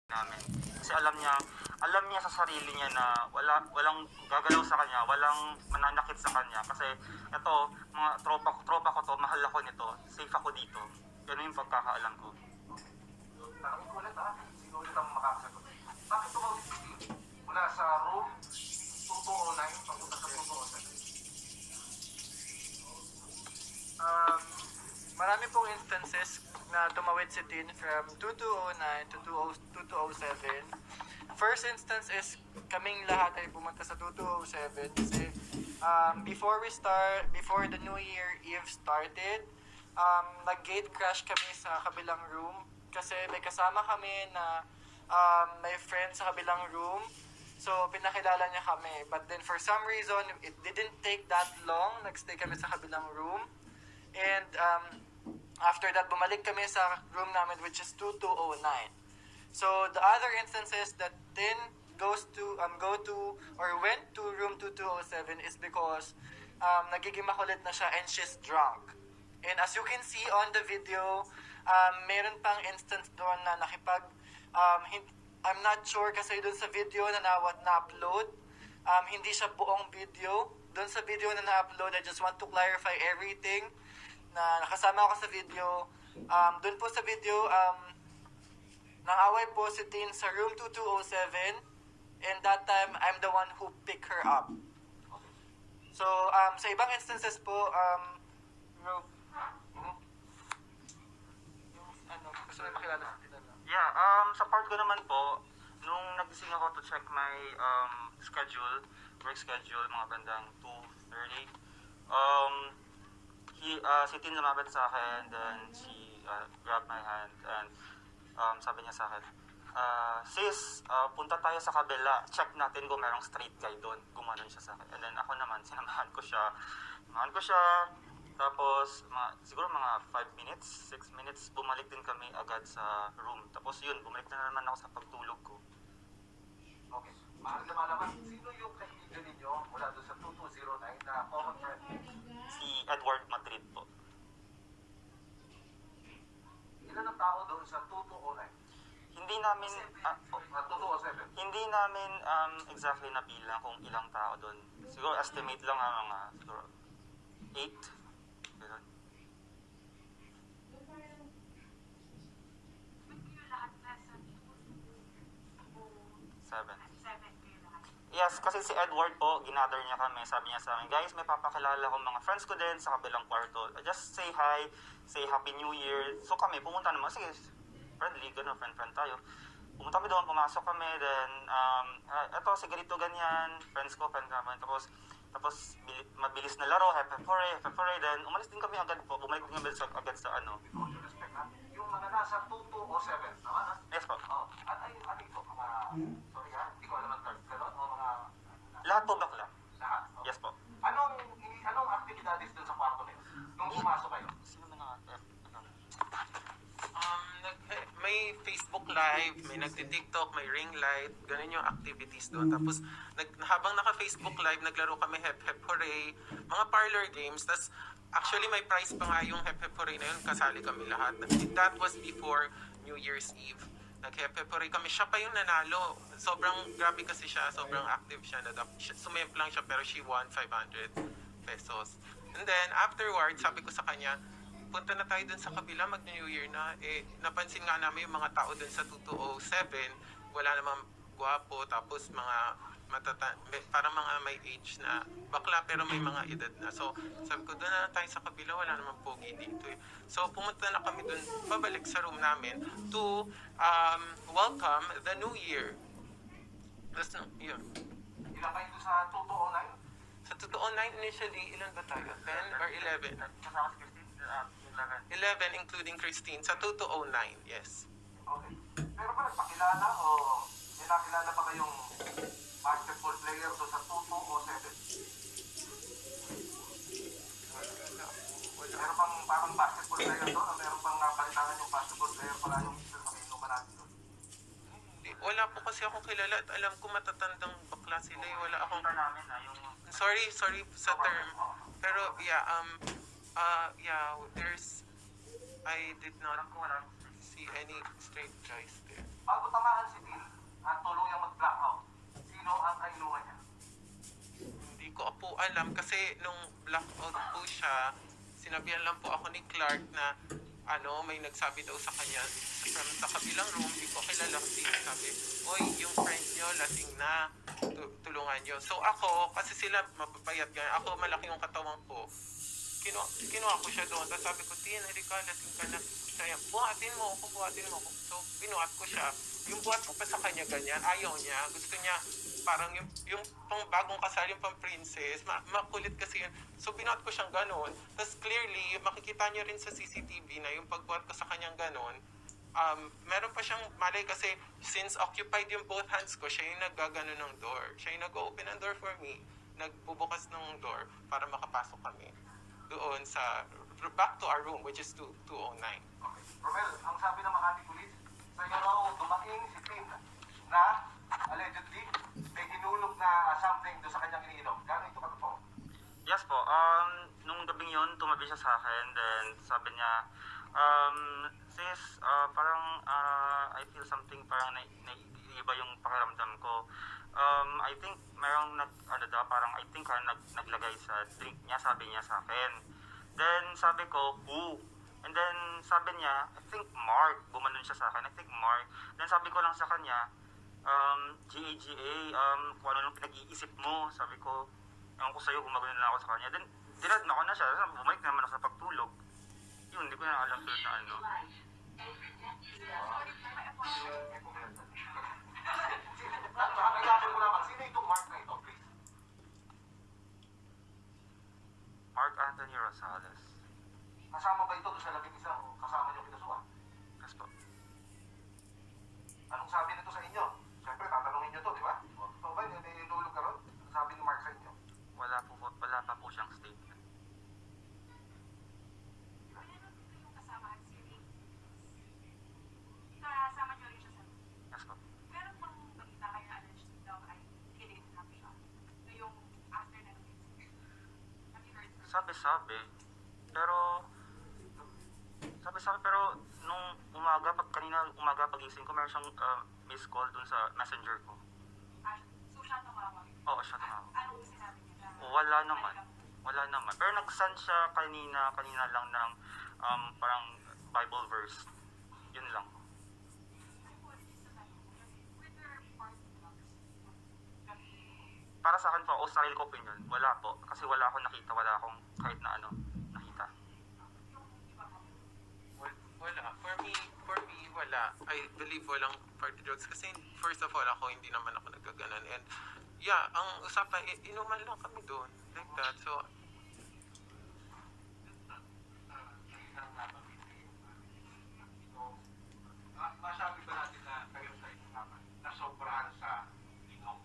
namin. Kasi alam niya sa sarili niya na walang gagalaw sa kanya, walang mananakit sa kanya. Kasi ito, mga tropa ko to, mahal ako nito, safe ako dito. Ganun yung pagkakaalam ko. Tanongin ko ulit sino ulit ang makakasagot? Bakit tumawid si Steve mula sa room 2209 papunta sa 2207? Marami pong instances na tumawid si Tin from 2209 to 2207. First instance is kaming lahat ay pumunta sa 2207 kasi before the New Year Eve started, nag-gate crash kami sa kabilang room kasi may kasama kami na may friend sa kabilang room. So, pinakilala niya kami. But then, for some reason, it didn't take that long. Nagstay kami sa kabilang room. And after that, bumalik kami sa room namin, which is 2209. So, the other instances that Tin went to room 2207 is because nagiging makulit na siya and she's drunk. And as you can see on the video, meron pang instance doon na I'm not sure kasi doon sa video na na-upload, hindi siya buong video. Doon sa video na na-upload, I just want to clarify everything na nakasama ako sa video. Doon po sa video, nang-away po si Tin sa room 2207 and that time, I'm the one who picked her up. So, sa ibang instances po, gusto mo makilala sa Tin? Yeah, sa part ko naman po, nung nagising ako to check my work schedule, mga bandang 2:30, si Tin lumapit sa akin, then she grabbed my hand, and sabi niya sa akin, sis, punta tayo sa kabila, check natin kung merong straight guy doon. Gumanon siya sa akin. And then ako naman, sinamahan ko siya. Tapos, siguro mga 5 minutes, 6 minutes, bumalik din kami agad sa room. Tapos yun, bumalik na naman ako sa pagtulog ko. Okay. Mahal na malaman, sino yung kaibigan ninyo mula doon sa 2209 na common friend? Si Edward Madrid po. Ilan ang tao doon sa 2209? Hindi namin, 2207? hindi namin exactly nabilang kung ilang tao doon. Siguro estimate lang ang mga, siguro, 8. Ganun. Yes, kasi si Edward po, ginather niya kami. Sabi niya sa amin, guys, may papakilala ko mga friends ko din sa kabilang kwarto. Just say hi, say Happy New Year. So kami, pumunta naman. Sige, friendly, gano'n, friend tayo. Pumunta kami doon, pumasok kami. Then, eto, sige dito, ganyan. Friends kami. Tapos mabilis na laro, happy hooray. Then, umalis din kami agad po. Bumalik din kami agad sa ano. With all due respect, yung mga nasa 2207, tama na? Yes po. Ano ito? Mga, sorry hindi ko alam ang term. Ganon, o mga... Lahat po bakla. Lahat? Yes po. Anong activities dun sa kwarto nila? Nung pumasok kayo? Sino mga May Facebook Live, may nagti-TikTok, may ring light, ganun yung activities doon. Tapos, habang naka-Facebook Live, naglaro kami Hep Hep Hooray, mga parlor games. Tapos, actually, may prize pa nga yung Hep Hep Hooray na yun, kasali kami lahat. That was before New Year's Eve. Nag-Hep Hep Hooray kami. Siya pa yung nanalo. Sobrang grabe kasi siya, sobrang active siya. Sumemp lang siya, pero she won 500 pesos. And then, afterwards, sabi ko sa kanya, punta na tayo dun sa kabila, mag-New Year na. Napansin nga namin yung mga tao dun sa 2207, wala namang gwapo, tapos parang mga may age na bakla, pero may mga edad na. So, sabi ko, doon na tayo sa kabila, wala namang pogi dito. So, pumunta na kami dun, pabalik sa room namin to welcome the New Year. Tapos, yun. Ilan kayo doon sa 2209? Sa 2209 initially, ilan ba tayo? 10 or 11? Kasama si Christine, 11 including Christine. Sa 2209, yes. Okay. Pero ba nagpakilala o may nakilala pa kayong basketball player doon sa 2207? Meron pang parang basketball player doon o meron pang napalitangan yung basketball player pala yung isa sa inuman natin doon? Wala po kasi akong kilala at alam ko matatandang bakla sila. Wala akong... namin na yung... Sorry sa term. Pero I did not see any straight guys there. Bago tamahan si alam kasi nung blackout po siya, sinabihan lang po ako ni Clark na may nagsabi daw sa kanya sa kabilang room, di ko kilala kasi sabi, oy, yung friend nyo, lasing na, tulungan nyo. So ako, kasi sila mapapayat ganyan, ako malaki yung katawan ko, kinuha ko siya doon. Tapos sabi ko, Tin, halika, lasing ka na. Kaya, buhatin mo ako. So, binuhat ko siya. Yung buhat ko pa sa kanya ganyan, ayaw niya. Gusto niya, parang yung pang bagong kasal, yung pang princess, makulit kasi yun. So, binuhat ko siyang ganon. Tapos, clearly, makikita niyo rin sa CCTV na yung pagbuhat ko sa kanyang ganon, meron pa siyang malay kasi since occupied yung both hands ko, siya yung naggagano ng door. Siya yung nag-open ng door for me. Nagbubukas ng door para makapasok kami doon sa back to our room, which is 209. Okay. Romel, ang sabi ng Makati Police, sa iyo raw dumating si Tin na allegedly may hinulog na something doon sa kanyang iniinom. Gano'n ito katotoo? Yes po, nung gabing yun, tumabi siya sa akin, then sabi niya, sis, parang I feel something, parang naiiba yung pakiramdam ko. I think merong parang I think naglagay sa drink niya, sabi niya sa akin. Then sabi ko, who? And then sabi niya, I think Mark, bumanon siya sa akin, I think Mark. Then sabi ko lang sa kanya, GAGA, kung ano nung pinag-iisip mo, sabi ko, ewan ko sa'yo, gumagano na ako sa kanya. Then dinad na ako na siya, bumalik naman ako sa pagtulog. Yun, hindi ko na alam doon na ano. Nakakailangan mo naman, sino itong Mark na ito, please? Mark Anthony Rosales. Kasama ba ito doon sa labing isa o kasama niyo kinasuhan? Yes po. Anong sabi nito sa inyo? Siyempre, tatanungin niyo to, di ba? O, totoo ba, nilulog ka ron? Ano sabi ni Mark sa inyo? Wala pa po siyang statement. Kasama niyo rin siya sa Yes po. meron bang balita kayo na allegedly daw ay kinidnap siya? Ngayong after na incident. Have you heard from Sabi-sabi. Pero nung kanina umaga pagising ko, meron siyang missed call dun sa messenger ko. So siya tumawag? Oo, siya tumawag. Anong sinabi niya? Wala naman. Pero nag-send siya kanina lang ng parang Bible verse. Yun lang. Para sa akin po, o sarili ko opinion, wala po. Kasi wala akong nakita, wala akong kahit na ano nakita. Wala. For me, wala. I believe walang party drugs. Kasi first of all, ako hindi naman ako nagkaganon. And yeah, ang usapan, inuman lang kami doon. Like that. So, Masabi ba natin na kayo sa inyo naman, nasobrahan sa inom?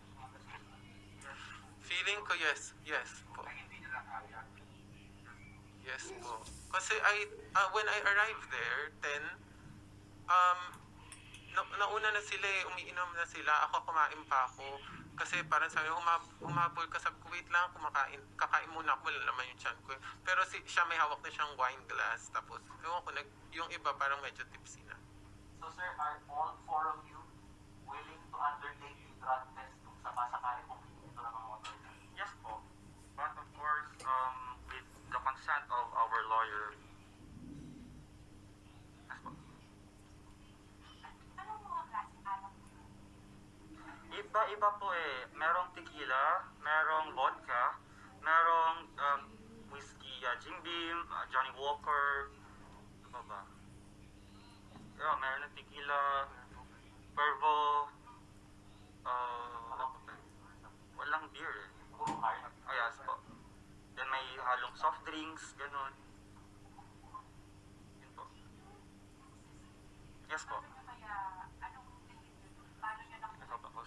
feeling ko yes po. Na hindi nila kaya. Yes po. Kasi when I arrived there, 10, nauna na sila umiinom na sila. Ako kumain pa ako. Kasi parang sabi, humabol ka, sabi ko, wait lang, kakain muna ako, wala naman yung chan ko. Pero siya may hawak na siyang wine glass. Tapos, ewan ko, yung iba parang medyo tipsy na. So sir, are all four of you willing to undertake the drug test kung sakasakali kung ito na mga motor? Yes po. But of course, with the consent of our lawyer. Yes po. Anong mga klaseng alak? Iba po eh. Merong tequila, merong vodka, merong whiskey, Jim Beam, Johnny Walker. Ano ba? Yeah, meron ng tequila, Pervo, walang beer eh. Puro hard. Yes po. Then may halong soft drinks, ganun. Yun po. Yes po. Paano niya Ito ba?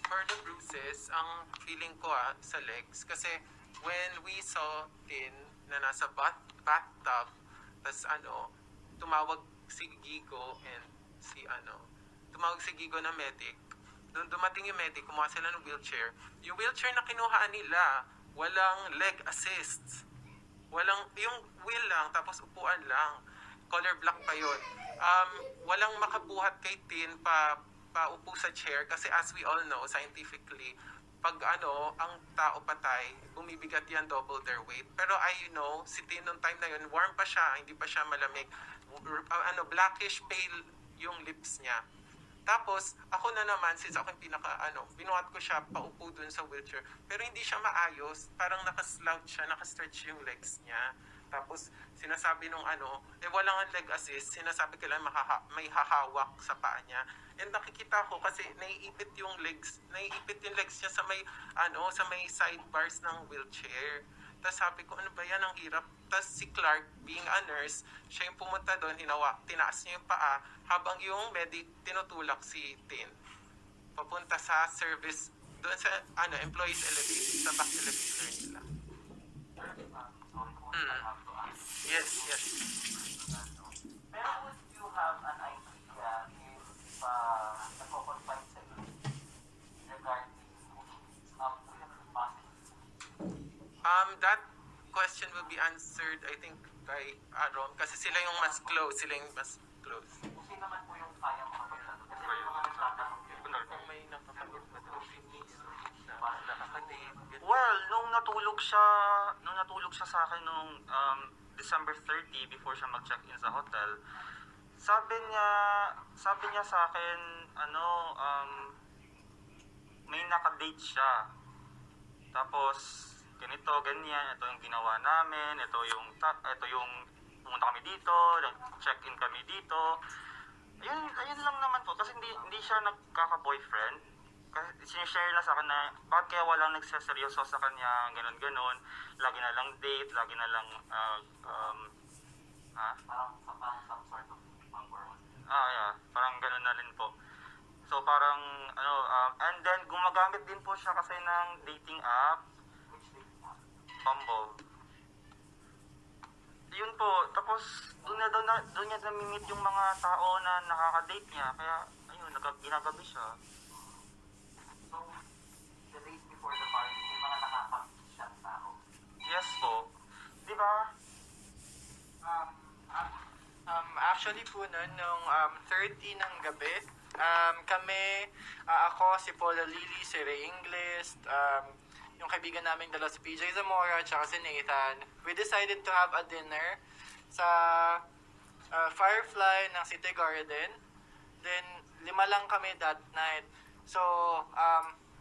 For the bruises, ang feeling ko sa legs, kasi when we saw Tin na nasa bathtub, tas tumawag si Gigo na medic. Doon dumating yung medic, kumuha sila ng wheelchair. Yung wheelchair na kinuhaan nila, walang leg assist. Yung wheel lang, tapos upuan lang. Color black pa yun. Walang makabuhat kay Tin pa upo sa chair kasi as we all know, scientifically, pag ang tao patay, bumibigat yan double their weight. Pero I know, si Tin nung time na yun, warm pa siya, hindi pa siya malamig. Blackish pale yung lips niya. Tapos, ako na naman, since ako yung binuhat ko siya paupo dun sa wheelchair. Pero hindi siya maayos, parang nakaslouch siya, nakastretch yung legs niya. Tapos, sinasabi nung walang ang leg assist, sinasabi kailangan may hahawak sa paa niya. And nakikita ko kasi naiipit yung legs niya sa may sidebars ng wheelchair. Tapos sabi ko, ano ba yan, ang hirap. Tapos si Clark, being a nurse, siya yung pumunta doon, tinaas niya yung paa, habang yung medic tinutulak si Tin. Papunta sa service, doon sa employees elevator, sa back elevator nila. Yes. Pero would you have an idea if nagko-confine sa iyo regarding who is up with the possibility? That question will be answered, I think, by Aaron, kasi sila yung mas close. Kung sino naman po yung kaya makapagsasabi? Kasi may mga nagtatanong yun. Kung may nakapagod ba daw si Miss na nakakadate. Well, nung natulog siya sa akin nung December 30 before siya mag-check-in sa hotel, sabi niya sa akin, may nakadate siya. Tapos, ganito, ganyan, ito yung ginawa namin, ito yung pumunta kami dito, check-in kami dito. Ayun lang naman po, kasi hindi siya nagkaka-boyfriend. Kasi sinishare lang sa akin na bakit kaya walang nagseseryoso sa kanya, ganun-ganun. Lagi na lang date, lagi na lang, Parang some sort of pang-forward. yeah, parang ganun na rin po. So parang, and then gumagamit din po siya kasi ng dating app, Which dating app? Bumble. Yun po, tapos doon niya nami-meet yung mga tao na nakaka-date niya, kaya ayun, ginagabi siya. So, the days before the party, may mga nakaka-meet siyang tao. Yes po. Di ba? Actually po nun, nung 30 ng gabi, ako, si Paula Lily, si Ray Ingles, yung kaibigan namin dalawa si PJ Zamora, tsaka si Nathan, we decided to have a dinner sa Firefly ng City Garden. Then, 5 lang kami that night. So,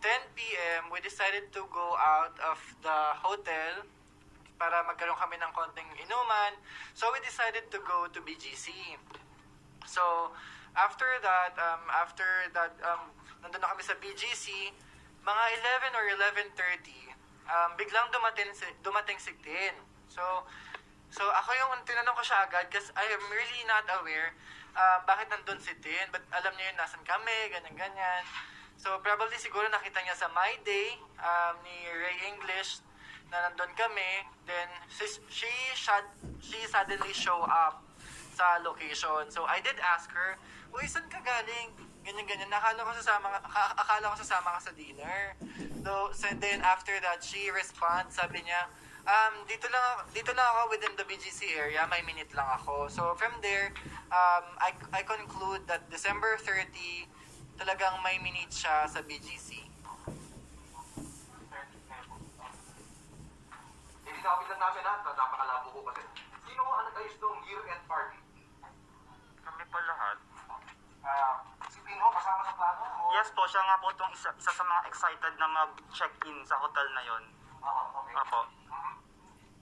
10 p.m., we decided to go out of the hotel para magkaroon kami ng konting inuman. So, we decided to go to BGC. So, after that, nandun na kami sa BGC, mga 11 or 11:30, biglang dumating si Tin. So ako yung tinanong ko siya agad kasi I am really not aware bakit nandun si Tin. But alam niya yun, nasan kami, ganyan-ganyan. So, probably siguro nakita niya sa My Day ni Ray English na nandun kami. Then, she suddenly show up sa location. So, I did ask her, uy, saan ka galing? Ganyan-ganyan. Akala ko sasama ka sa dinner. So then, after that, she responds, sabi niya, dito lang ako within the BGC area, may minute lang ako. So, from there, I conclude that December 30, talagang may minute siya sa BGC. Ilinawin lang namin napakalabo ko kasi. Sino ang nag-ayos ng year-end party? Kami po lahat. Si Pino kasama sa plano? O? Yes po, siya nga po itong isa sa mga excited na mag-check-in sa hotel na yon. Okay. Apo.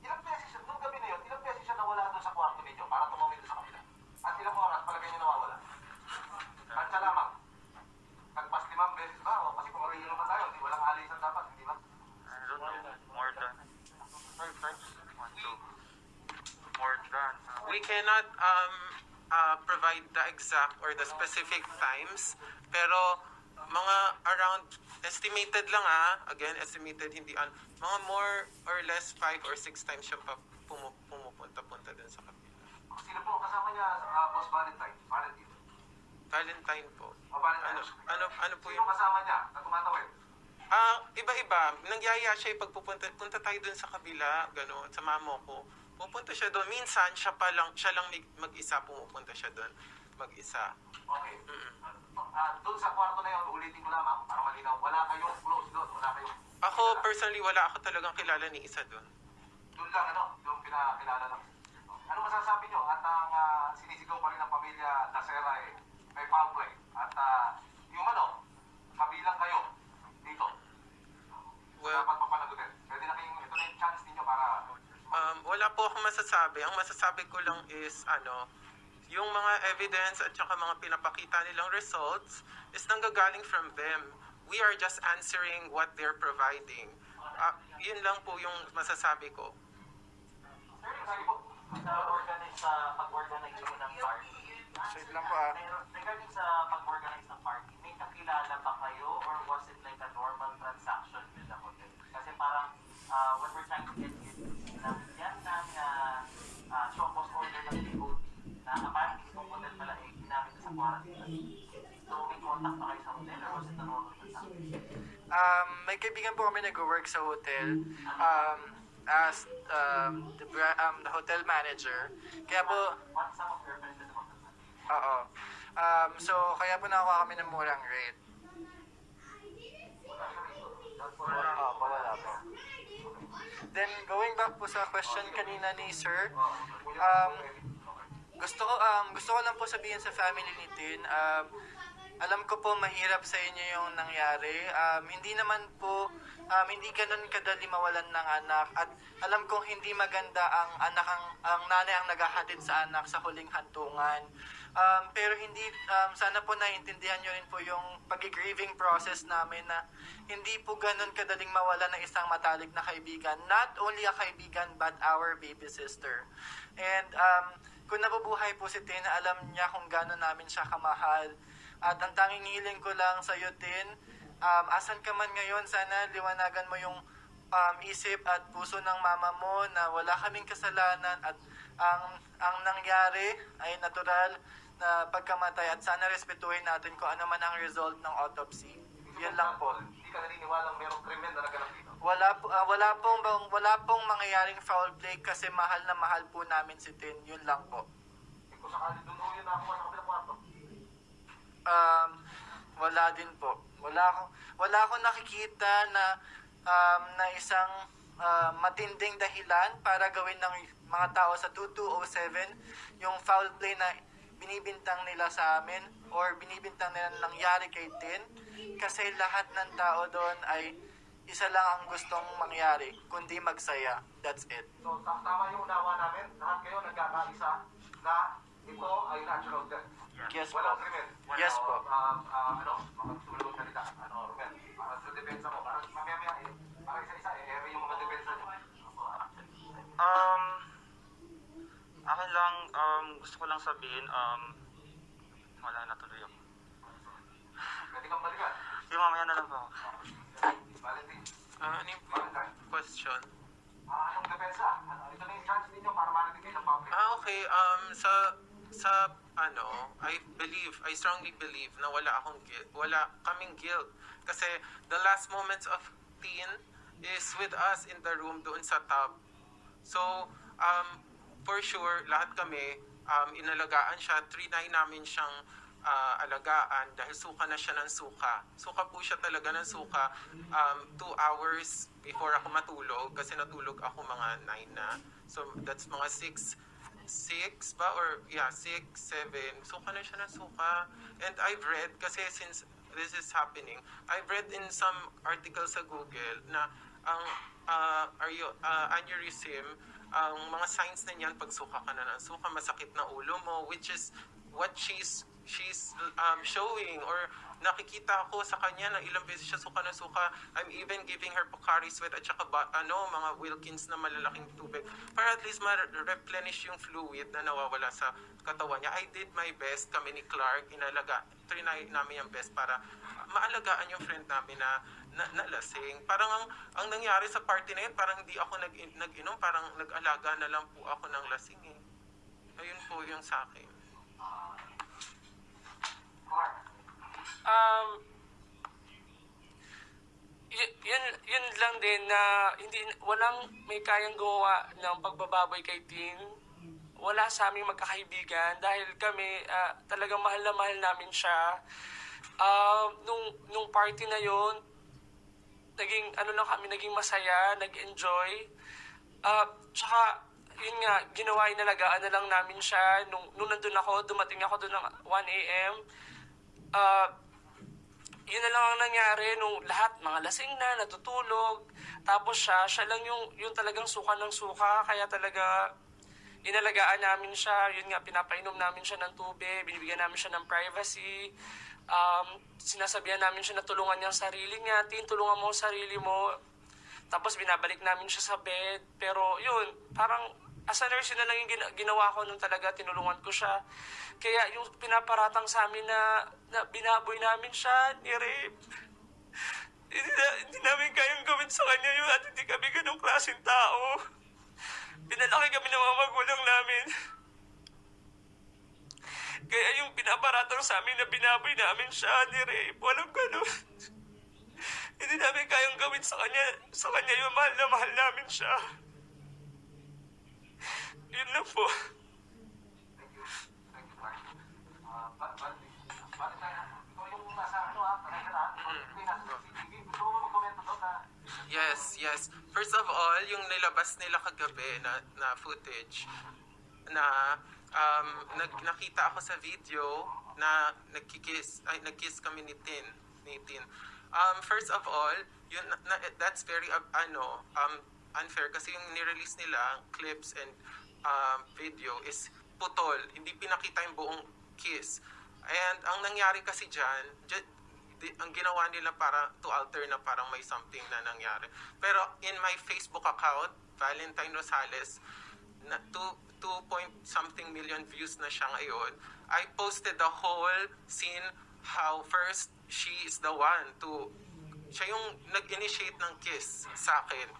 Ilang beses siya, nung gabi na yun, ilang beses siya nawala doon sa kwarto ninyo para tumawid doon sa kabila? At ilang oras palagay niyo nawawala? At siya lamang? Nagpas 5 beses ba? O, kasi pumamili naman tayo, di walang alisan dapat, hindi ba? I don't know, more than 5 times. 1, 2. More than. We cannot provide the exact or the specific times, pero mga around estimated lang again estimated, hindi mga more or less 5 or 6 times siya pa pumupunta dun sa kapila. Sino po ang kasama niya, Boss Valentine? Valentine po. O Valentine? Ano po Sino yung kasama niya na tumatawid? iba-iba. Nangyaya siya punta tayo dun sa kabila, gano'n, sa mamo ko. Pupunta siya doon. Minsan, siya lang mag-isa, pumupunta siya doon. Mag-isa. Okay. Doon sa kwarto na yun, ulitin ko lamang para malinaw, wala kayong close doon, wala kayong Ako, personally, wala ako talagang kilala ni isa doon. Doon lang, yung pinakilala lang. Ano masasabi nyo? At ang sinisigaw pa rin ng pamilya Nasera may foul play. At yung kabilang kayo dito. Well, Dapat papanagutin. Pwede na kayong, ito na yung chance ninyo para... wala po akong masasabi. Ang masasabi ko lang is, yung mga evidence at saka mga pinapakita nilang results is nanggagaling from them. We are just answering what they're providing. Yun lang po yung masasabi ko. Sige po. Pag-organize mo ng party. Save lang po Regarding sa pag-organize ng party, may kakilala ba kayo or was it like a normal transaction with the hotel? Kasi parang when we're trying to get ng show cause order ng POD na apparently itong hotel pala ginamit sa quarantine. So may contact ba kayo sa hotel or was it a normal transaction? May kaibigan po kami nag-work sa hotel as the hotel manager. Kaya po, What some of your friends in the hotel? oo. So, kaya po nakakuha kami ng murang rate. Wala po. Then, going back po sa question kanina ni Sir, gusto ko lang po sabihin sa family ni Tin, alam ko po mahirap sa inyo yung nangyari. Hindi naman po, hindi ganun kadali mawalan ng anak. At alam kong hindi maganda ang nanay ang naghahatid sa anak sa huling hantungan. Pero hindi, sana po naiintindihan nyo rin po yung pag-grieving process namin na hindi po ganun kadaling mawalan ng isang matalik na kaibigan. Not only a kaibigan, but our baby sister. And kung nabubuhay po si Tin, alam niya kung gano'n namin siya kamahal. At ang tanging hiling ko lang sa iyo, Tin, asan ka man ngayon, sana liwanagan mo yung isip at puso ng mama mo na wala kaming kasalanan at ang nangyari ay natural na pagkamatay at sana respetuhin natin kung ano man ang result ng autopsy. Yan lang po. Hindi ka naniniwalang merong krimen na naganap dito. Wala pong mangyayaring foul play kasi mahal na mahal po namin si Tin. Yun lang po. Kung sakali doon ho yun ako sa kabilang kwarto. Wala din po. Wala akong nakikita na isang matinding dahilan para gawin ng mga tao sa 2207 yung foul play na binibintang nila sa amin or binibintang nila nangyari kay Tin kasi lahat ng tao doon ay isa lang ang gustong mangyari kundi magsaya. That's it. So, tama yung unawa namin. Lahat kayo nagkakaisa na ito ay natural death. Yes po. Walang krimen. Yes po. Mga tulog na nila. Ruben, para sa depensa mo. Para mamaya para isa-isa, ere yung mga depensa nyo. Akin lang, gusto ko lang sabihin, wala na tuloy ako. Pwede kang balikan. Yung mamaya na lang po ako. Valentine. Ano yung question? Anong depensa? Ito na yung chance ninyo para marinig kayo ng public. Okay. I strongly believe na wala kaming guilt. Kasi the last moments of Tin is with us in the room doon sa tub. So, for sure, lahat kami, inalagaan siya. 3-9 namin siyang alagaan dahil suka na siya ng suka. Suka po siya talaga ng suka 2 hours before ako matulog kasi natulog ako mga 9 na. So, that's mga 6 ba? Or, 6, 7. Suka na siya ng suka. And I've read, kasi since this is happening, I've read in some articles sa Google na ang aneurysm, ang mga signs na niyan, pag suka ka na ng suka, masakit na ulo mo, which is what she's showing, or nakikita ko sa kanya na ilang beses siya suka na suka. I'm even giving her Pocari Sweat at saka mga Wilkins na malalaking tubig para at least ma-replenish yung fluid na nawawala sa katawan niya. I did my best, kami ni Clark, trinay namin yung best para maalagaan yung friend namin na lasing. Parang ang nangyari sa party na yun, parang hindi ako nag-inom, parang nag-alaga na lang po ako ng lasing eh. Ayun po yung sa akin. Yun lang din na walang may kayang gawa ng pagbababoy kay Tin. Wala sa aming magkakaibigan dahil kami talagang mahal na mahal namin siya. Nung party na yon, naging ano lang kami, naging masaya, nag-enjoy. Tsaka, yun nga, ginawa, inalagaan na lang namin siya. Nung nandun ako, dumating ako doon ng 1 a.m. Yun na lang ang nangyari nung lahat, mga lasing na, natutulog. Tapos siya lang yung talagang suka ng suka. Kaya talaga, inalagaan namin siya. Yun nga, pinapainom namin siya ng tubig, binibigyan namin siya ng privacy. Sinasabihan namin siya na tulungan niya ang sarili niya. Tulungan mo ang sarili mo. Tapos binabalik namin siya sa bed. Pero yun, parang as a nurse, yun na lang yung ginawa ko nung talaga tinulungan ko siya. Kaya yung pinaparatang sa amin na binaboy namin siya, ni-rape. Hindi namin kayang gawin sa kanya yun at hindi kami ganong klaseng tao. Pinalaki kami ng mga magulang namin. Kaya yung pinaparatang sa amin na binaboy namin siya, ni-rape, walang ganon. Hindi namin kayang gawin sa kanya yung mahal na mahal namin siya. Yun lang po. Thank you. Thank you, Mark. Bakit tayo? Ikaw yung nasa pasensya na. Ikaw yung nasa CCTV. Gusto mo mag-comment doon na Yes. First of all, yung nilabas nila kagabi na footage na nakita ako sa video na nagkiss kami ni Tin. First of all, that's very unfair kasi yung ni-release nila clips and video is putol, hindi pinakita yung buong kiss. And ang nangyari kasi dyan, ang ginawa nila para to alter na parang may something na nangyari. Pero in my Facebook account, Valentine Rosales, na 2.something million views na siya ngayon, I posted the whole scene how first she is the one siya yung nag-initiate ng kiss sa akin.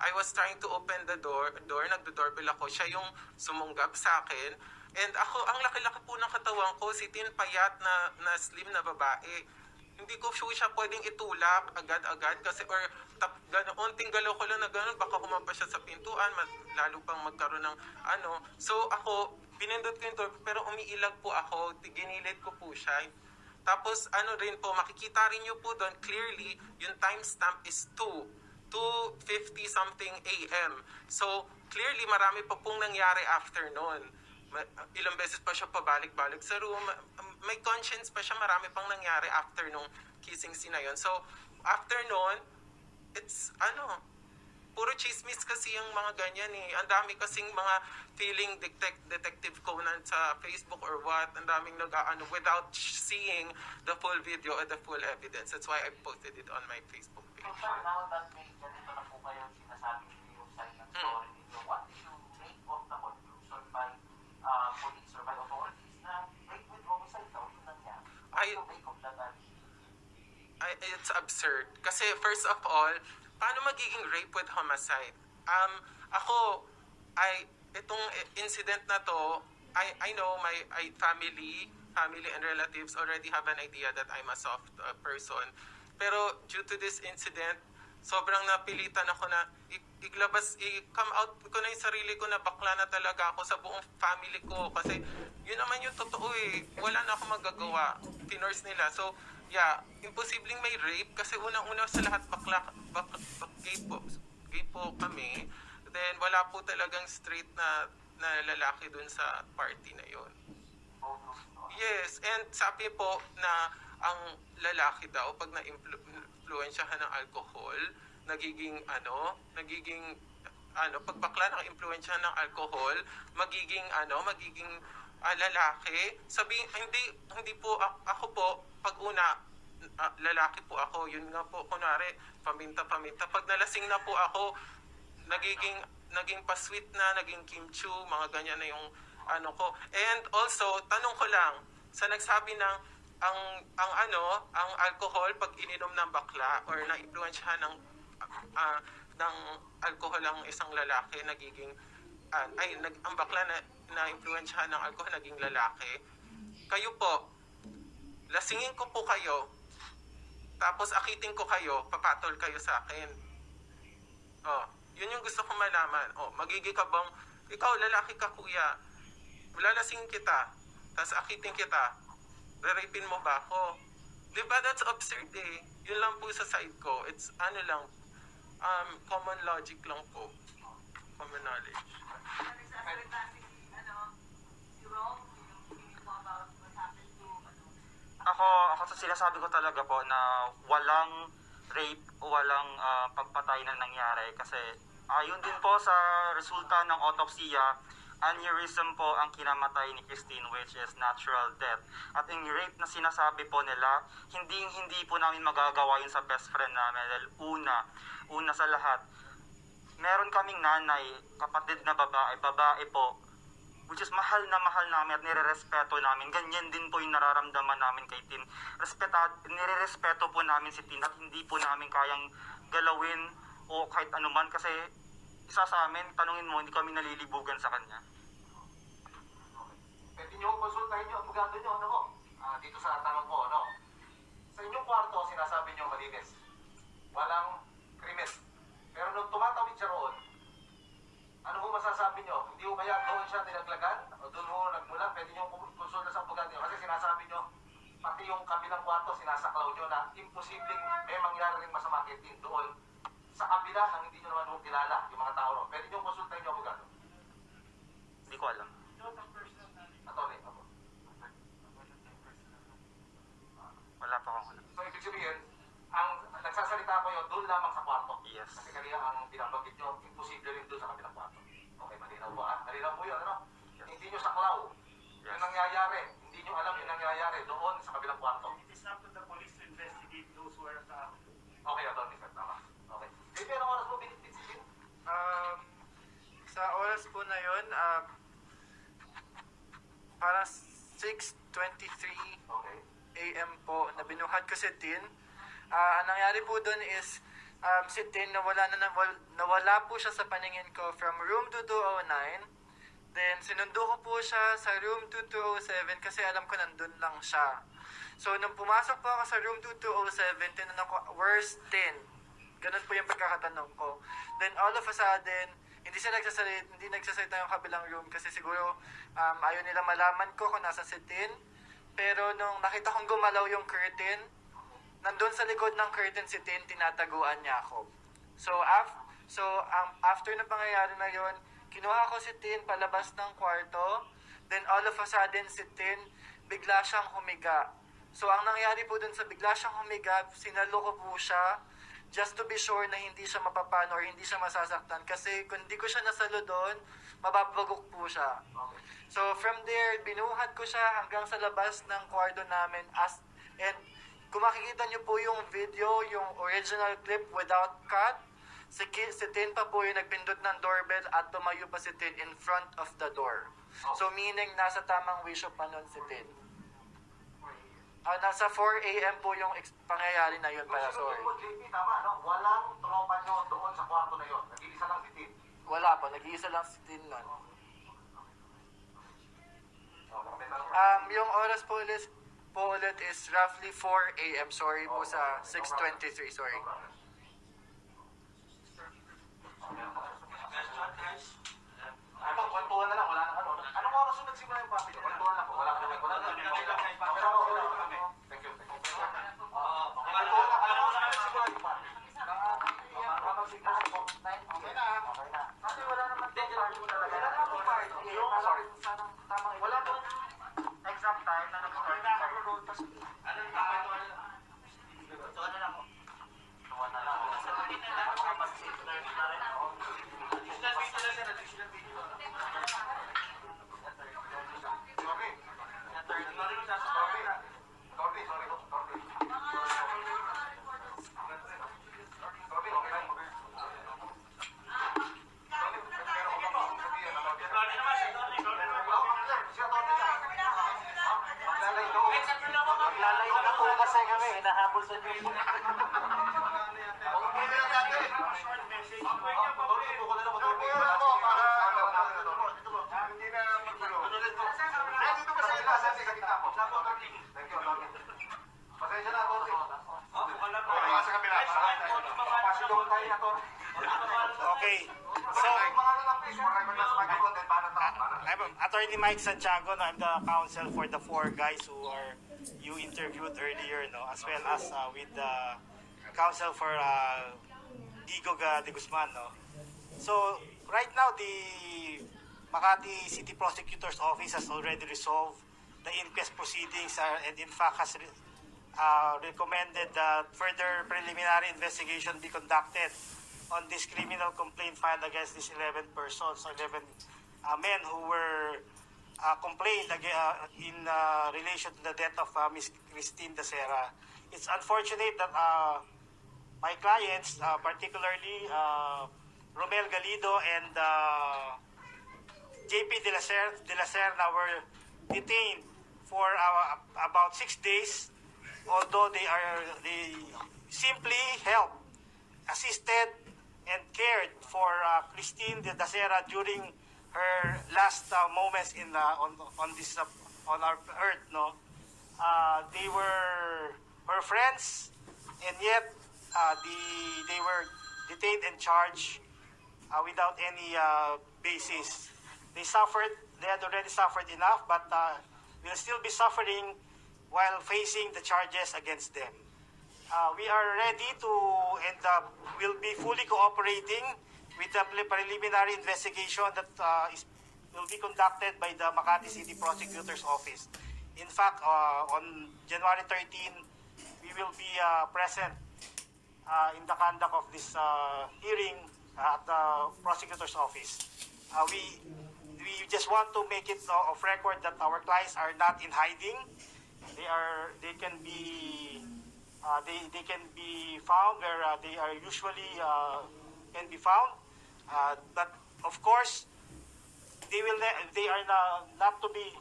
I was trying to open the door, nagdo-doorbell ako, siya yung sumunggab sa akin. And ako, ang laki-laki po ng katawan ko, si Tin payat na slim na babae. Hindi ko siya pwedeng itulak agad-agad kasi unting galaw ko lang na gano'n, baka humampas siya sa pintuan, lalo pang magkaroon ng So ako, pinindot ko yung door, pero umiilag po ako, ginilit ko po siya. Tapos rin po, makikita rin nyo po doon clearly, yung timestamp is 2:50 something AM. So clearly marami pa pong nangyari after noon. Ilang beses pa siya pabalik-balik sa room. May conscience pa siya, marami pang nangyari after nung kissing scene na yun. So after noon, it's puro chismis kasi yung mga ganyan eh. Ang dami kasing mga feeling detective Conan sa Facebook or what. Ang daming without seeing the full video or the full evidence. That's why I posted it on my Facebook page. So, sir, now that may ganito na po kayo sinasabi niyo yung side ng story ninyo, what did you make of the conclusion by police or by authorities na rape with homicide daw yung nangyari? What do you make of that? It's absurd. Kasi first of all, paano magiging rape with homicide? Itong incident na to, I know my family and relatives already have an idea that I'm a soft person. Pero due to this incident, sobrang napilitan ako na i-come out ko na yung sarili ko na bakla na talaga ako sa buong family ko. Kasi yun naman yung totoo eh. Wala na ako magagawa. Tinors nila. So, yeah, imposibleng may rape kasi unang-una sa lahat gay po kami. Then wala po talagang straight na lalaki dun sa party na yon. Yes, and sabi po na ang lalaki daw pag na-influensyahan ng alcohol, nagiging pag bakla na-influensyahan ng alcohol, magiging lalaki. Hindi po ako po pag una lalaki po ako, yun nga po kunwari paminta-paminta. Pag nalasing na po ako, naging pa-sweet na, naging kimchi, mga ganyan na yung ko. And also, tanong ko lang, sa nagsabi ng ang alcohol pag ininom ng bakla or na-influensyahan ng alcohol ang isang lalaki, ang bakla na-influensyahan ng alcohol naging lalaki. Kayo po, lasingin ko po kayo, tapos akitin ko kayo, papatol kayo sa akin. Yun yung gusto kong malaman. Magiging ka bang, ikaw lalaki ka kuya, lalasingin kita, tapos akitin kita, re-rapin mo ba ako? Di ba? That's absurd eh. Yun lang po sa side ko. It's ano lang, common logic lang po. Common knowledge. Nagsasalita si Rom, yung feeling mo about what happened to, Ako sa sinasabi ko talaga po na walang rape o walang pagpatay na nangyari kasi ayon din po sa resulta ng autopsya, aneurysm po ang kinamatay ni Christine, which is natural death. At yung rape na sinasabi po nila, hindi po namin magagawa yun sa best friend namin dahil una sa lahat, meron kaming nanay, kapatid na babae po, which is mahal namin at nire-respeto namin. Ganyan din po yung nararamdaman namin kay Tin. Nire-respeto po namin si Tin at hindi po namin kayang galawin o kahit anuman kasi isa sa amin, tanungin mo, hindi kami nalilibugan sa kanya. Pwede nyo konsultahin nyo, abogado nyo, ano ko? Dito sa tanong ko, ano? Sa inyong kwarto, sinasabi nyo malinis. Walang krimen. Pero nung tumatawid siya roon, ano ho masasabi nyo? Hindi ho kaya doon siya nilaglagan? O doon ho nagmula? Pwede nyo konsulta sa abogado nyo. Kasi sinasabi nyo, pati yung kabilang kwarto, sinasaklaw nyo na imposibleng may mangyari rin masama kay Tin doon sa kabila ng hindi nyo naman ho kilala yung mga tao ron. Pwede nyo konsultahin nyo, abogado. Hindi ko alam. Attorney, ako. Wala pa akong alam. So, ibig sabihin, ang nagsasalita ko yun doon lamang sa kwarto. Yes. Kasi kanina ang binabanggit nyo, imposible rin doon sa kabilang kwarto. Okay, malinaw ba? Malinaw po yun, ano? Hindi nyo saklaw. Yung nangyayari, hindi nyo alam yung nangyayari doon sa kabilang kwarto. It is up to the police to investigate those who are at the Okay, Atty. Sir, tama. Okay. Baby, anong oras mo binitbit si Jim? Sa oras po na yun, parang 6:23 Okay. AM po na binuhat ko si Tin. Ang nangyari po doon is si Tin nawala po siya sa paningin ko from room 2209. Then sinundo ko po siya sa room 2207 kasi alam ko nandun lang siya. So nung pumasok po ako sa room 2207, tinanong ko, where's Tin? Ganun po yung pagkakatanong ko. Then all of a sudden, hindi nagsasalita yung kabilang room kasi siguro ayaw nila malaman ko kung nasa si Tin. Pero nung nakita kong gumalaw yung curtain, nandun sa likod ng curtain si Tin, tinataguan niya ako. So after ng pangyayari na yon, kinuha ko si Tin palabas ng kwarto. Then all of a sudden si Tin, bigla siyang humiga. So ang nangyari po dun sa bigla siyang humiga, sinalo ko po siya just to be sure na hindi siya mapapano or hindi siya masasaktan. Kasi kung hindi ko siya nasalo doon, mababagok po siya. So from there, binuhat ko siya hanggang sa labas ng kwarto namin. And kung makikita niyo po yung video, yung original clip without cut, si Tin pa po yung nagpindot ng doorbell at tumayo pa si Tin in front of the door. So meaning, nasa tamang wisyo pa nun si Tin. Nasa 4 AM po yung pangyayari na yun pala, sorry. Yung JP, tama, no? Walang tropa nyo doon sa kwarto na yun. Nag-iisa lang si Tin. Wala po, nag-iisa lang si Tin nun. Yung oras po ulit is roughly 4 AM. Sorry po sa 6:23, sorry. Ito, kwentuhan na lang. Wala na ano. Anong oras yung nagsimula yung papi? Kwentuhan lang po. Wala na. Thank you. Kwentuhan lang. Anong oras yung nagsimula yung papi? Okay na. Kasi wala naman party talaga. Wala naman party. Sorry. Wala pong exact time na nag-start. Lalayo na po kasi kami, hinahabol sa video. Okay. So, I'm Attorney Mike Santiago. No, I'm the counsel for the 4 guys who are you interviewed earlier, no, as well as with the counsel for Digo de Guzman, no. So right now the Makati City Prosecutor's Office has already resolved the inquest proceedings and in fact has recommended that further preliminary investigation be conducted on this criminal complaint filed against these 11 persons, 11 men who were complained in relation to the death of Ms. Christine Dacera. It's unfortunate that my clients, particularly Romel Galido and JP de la Serna, were detained for about 6 days, although they simply helped, assisted, and cared for Christine de Dacera during her last moments on our earth. No, they were her friends, and yet they were detained and charged without any basis. They had already suffered enough, but will still be suffering while facing the charges against them. We are ready to and will be fully cooperating with the preliminary investigation that will be conducted by the Makati City Prosecutor's Office. In fact, on January 13, we will be present in the conduct of this hearing at the Prosecutor's Office. We just want to make it of record that our clients are not in hiding. They can be found where they are usually can be found. But of course, they will not to be.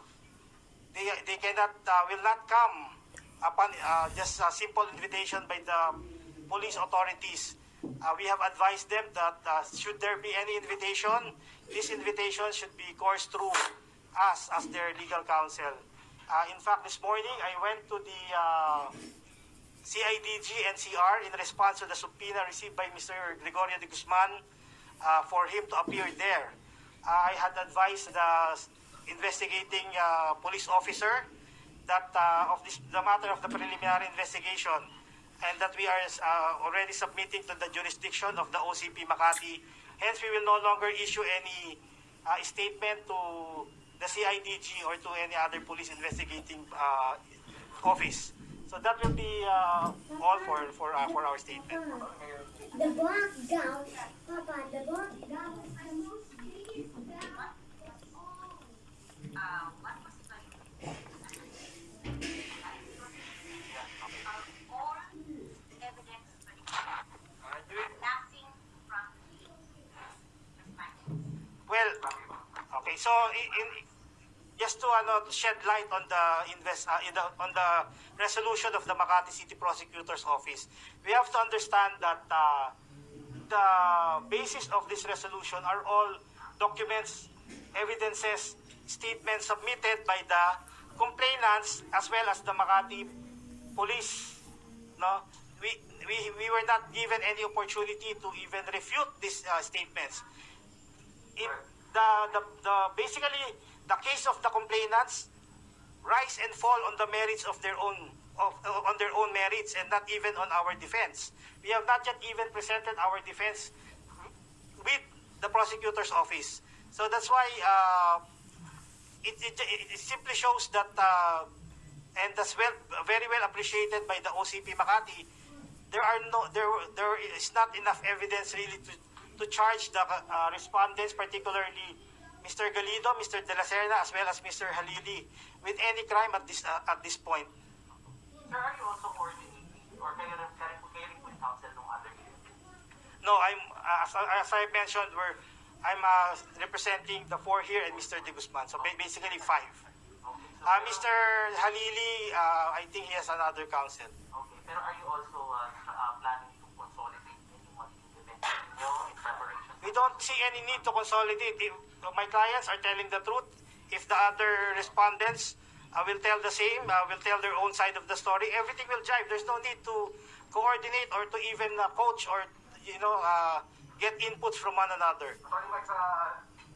They cannot will not come upon just a simple invitation by the police authorities. We have advised them that should there be any invitation, this invitation should be coursed through us as their legal counsel. In fact, this morning I went to the CIDG NCR in response to the subpoena received by Mr. Gregorio de Guzman for him to appear there. I had advised the investigating police officer that of the matter of the preliminary investigation, and that we are already submitting to the jurisdiction of the OCP Makati. Hence, we will no longer issue any statement to the CIDG or to any other police investigating office. So that will be all for our statement. The black gown, Papa, the black gown. What was the all evidence nothing from the Well, okay. So, just to shed light on on the resolution of the Makati City Prosecutor's Office, we have to understand that the basis of this resolution are all documents, evidences, statements submitted by the complainants as well as the Makati Police. No, we were not given any opportunity to even refute these statements. Basically the case of the complainants rise and fall on the merits of their own on their own merits and not even on our defense. We have not yet even presented our defense with the prosecutor's office. So that's why it simply shows that and that's very well appreciated by the OCP Makati. There is not enough evidence really to charge the respondents, particularly Mr. Galido, Mr. De La Serna, as well as Mr. Halili, with any crime at this point. Sir, are you also coordinating or kayo rin with counsel ng other cases? No, as I mentioned, I'm representing the 4 here and Mr. De Guzman, so basically 5. Mr. Halili, I think he has another counsel. Okay, pero are you also planning to consolidate any magiging event ninyo in preparation? We don't see any need to consolidate. If my clients are telling the truth, if the other respondents will tell the same, will tell their own side of the story, everything will jive. There's no need to coordinate or to even coach or get inputs from one another. Sorry, Mike, sa